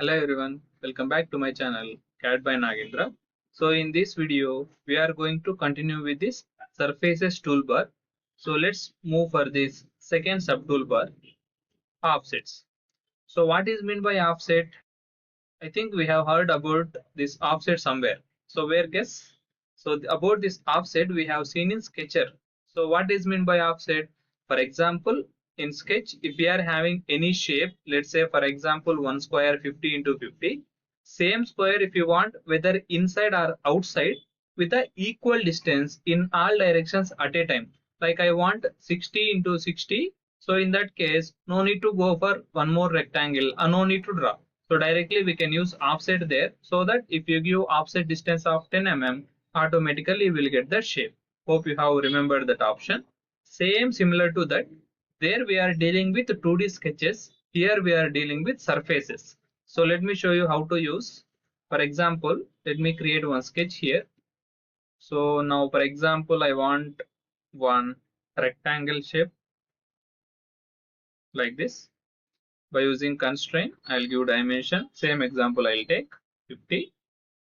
Hello everyone, welcome back to my channel CAT by Nagendra. So in this video, we are going to continue with this surfaces toolbar. So let's move for this second sub toolbar, offsets. So what is meant by offset? I think we have heard about this offset somewhere. So where guess? So about this offset we have seen in Sketcher. So what is meant by offset? For example, in Sketch, if we are having any shape, let's say for example one square 50 into 50, same square if you want whether inside or outside with the equal distance in all directions at a time. Like I want 60 into 60. So in that case, no need to go for one more rectangle, no need to draw. So directly we can use offset there, so that if you give offset distance of 10 mm, automatically you will get that shape. Hope you have remembered that option. Same similar to that, there we are dealing with 2D sketches. Here we are dealing with surfaces. So let me show you how to use. For example, let me create one sketch here. So now for example, I want one rectangle shape like this. By using constraint, I'll give dimension. Same example I'll take 50.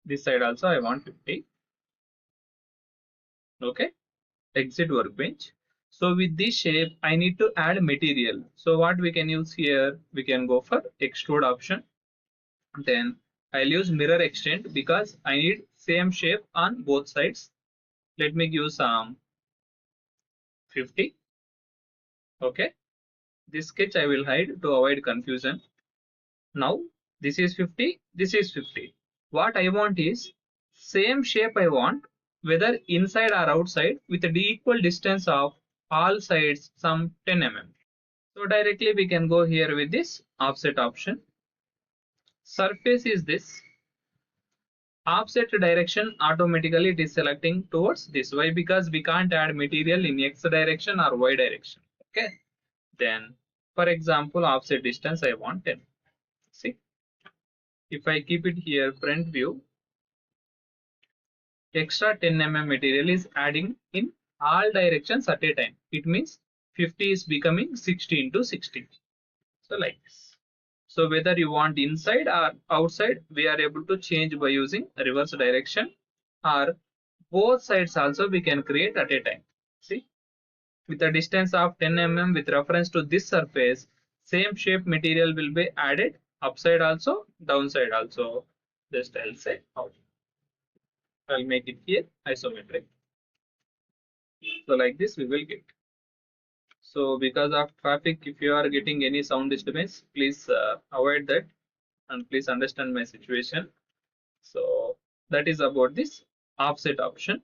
This side also I want 50. Okay. Exit workbench. So with this shape, I need to add material. So what we can use here, we can go for extrude option. Then I'll use mirror extend because I need same shape on both sides. Let me give some 50. Okay. This sketch I will hide to avoid confusion. Now this is 50, this is 50. What I want is same shape I want whether inside or outside with the equal distance of all sides some 10 mm. So directly we can go here with this offset option. Surface is this. Offset direction automatically it is selecting towards this. Why? Because we can't add material in X direction or Y direction. Okay. Then for example offset distance I want 10. See, if I keep it here front view, extra 10 mm material is adding in all directions at a time. It means 50 is becoming 60 into 60. So like this. So whether you want inside or outside, we are able to change by using reverse direction, or both sides also we can create at a time. See, with a distance of 10 mm with reference to this surface, same shape material will be added upside also, downside also. Just I'll say out. I'll make it here isometric. So like this we will get. So because of traffic, if you are getting any sound disturbance, please avoid that and please understand my situation. So that is about this offset option.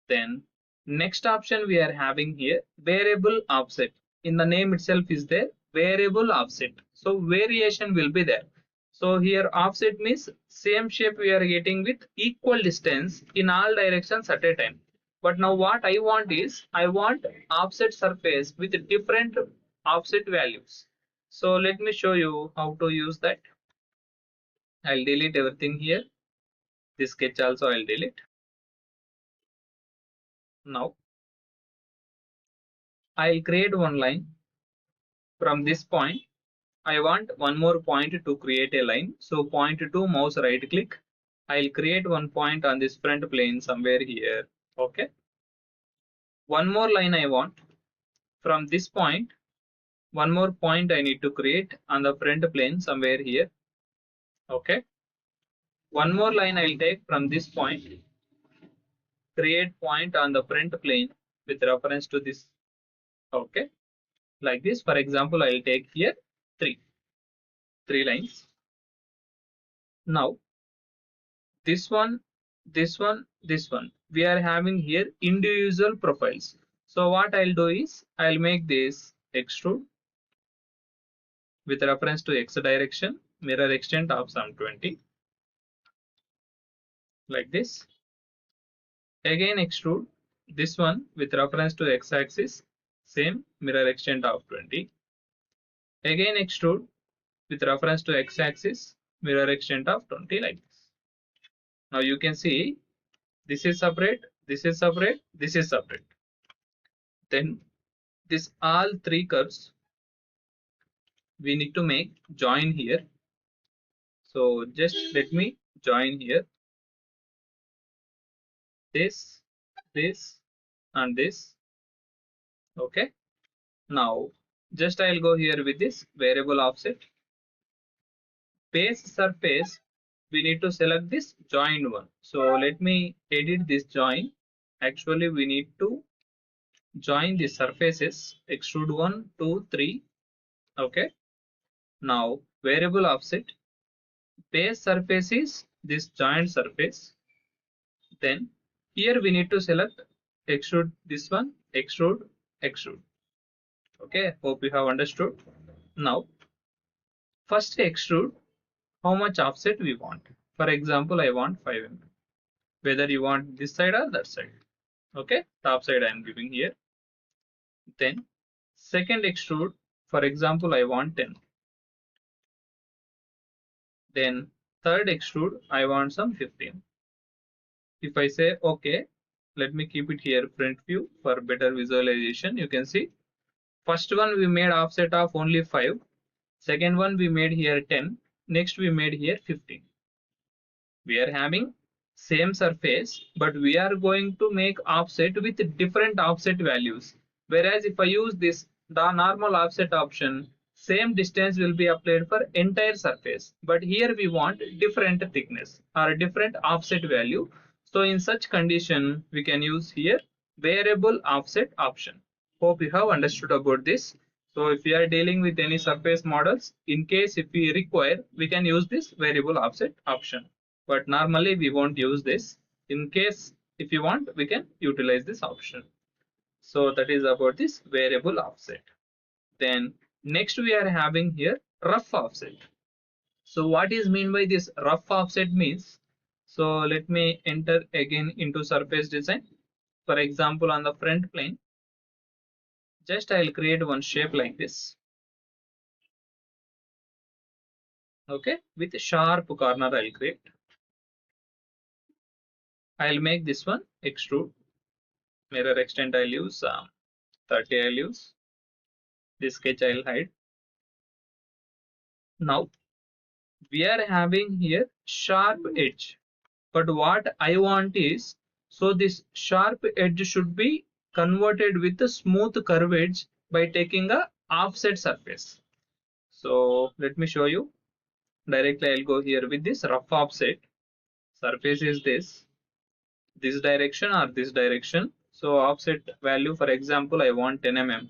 Then next option we are having here, variable offset. In the name itself is there, variable offset. So variation will be there. So here offset means same shape we are getting with equal distance in all directions at a time. But now what I want is, I want offset surface with different offset values. So let me show you how to use that. I'll delete everything here. This sketch also I'll delete. Now I'll create one line from this point. I want one more point to create a line. So point to mouse right click. I'll create one point on this front plane somewhere here. Okay. One more line I want from this point. One more point I need to create on the front plane somewhere here. Okay. One more line I'll take from this point. Create point on the front plane with reference to this. Okay. Like this. For example, I'll take here three lines. Now this one, this one, this one, we are having here individual profiles. So what I'll do is, I'll make this extrude with reference to X direction, mirror extent of some 20, like this. Again extrude this one with reference to X axis, same mirror extent of 20. Again extrude with reference to X axis, mirror extent of 20, like this. Now you can see this is separate, this is separate, this is separate. Then this all three curves we need to make join here. So just let me join here this, this, and this. Okay. Now just I'll go here with this variable offset. Base surface, we need to select this joined one. So let me edit this join. Actually, we need to join the surfaces extrude 1, 2, 3. Okay. Now variable offset, base surface is this joint surface. Then here we need to select extrude this one, extrude, extrude. Okay, hope you have understood. Now first extrude, how much offset we want. For example, I want 5 mm. Whether you want this side or that side. Okay, top side I am giving here. Then second extrude, for example, I want 10. Then third extrude, I want some 15. If I say okay, let me keep it here front view for better visualization. You can see first one we made offset of only 5. Second one we made here 10. Next we made here 15. We are having same surface, but we are going to make offset with different offset values. Whereas if I use this the normal offset option, same distance will be applied for entire surface, but here we want different thickness or different offset value. So in such condition we can use here variable offset option. Hope you have understood about this. So if we are dealing with any surface models, in case if we require, we can use this variable offset option, but normally we won't use this. In case if you want, we can utilize this option. So that is about this variable offset. Then next we are having here rough offset. So what is mean by this rough offset means, so let me enter again into surface design. For example, on the front plane, just I'll create one shape like this. Okay, with a sharp corner I'll create. I'll make this one extrude. Mirror extent I'll use 30 I'll use. This sketch I'll hide. Now we are having here sharp edge, but what I want is, so this sharp edge should be converted with a smooth curve edge by taking a offset surface. So let me show you. Directly I'll go here with this rough offset. Surface is this direction or this direction. So offset value, for example, I want 10 mm.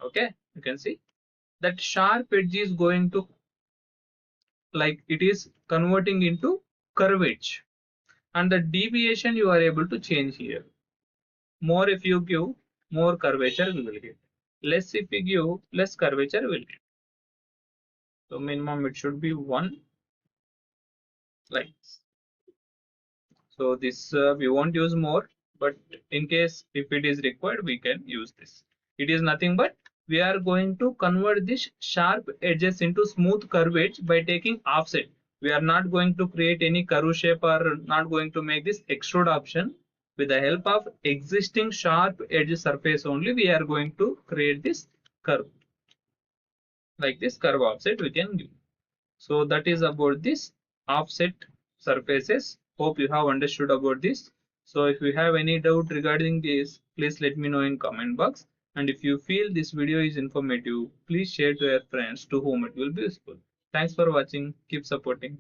Okay, you can see that sharp edge is going to, like, it is converting into curve edge, and the deviation you are able to change here. More if you give, more curvature we will get. Less if you give, less curvature we will get. So minimum it should be 1, like this. So this we won't use more, but in case if it is required, we can use this. It is nothing but we are going to convert this sharp edges into smooth curve edge by taking offset. We are not going to create any curve shape or not going to make this extrude option. With the help of existing sharp edge surface only, we are going to create this curve. Like this curve offset we can give. So that is about this offset surfaces. Hope you have understood about this. So if you have any doubt regarding this, please let me know in comment box. And if you feel this video is informative, please share to your friends to whom it will be useful. Thanks for watching. Keep supporting.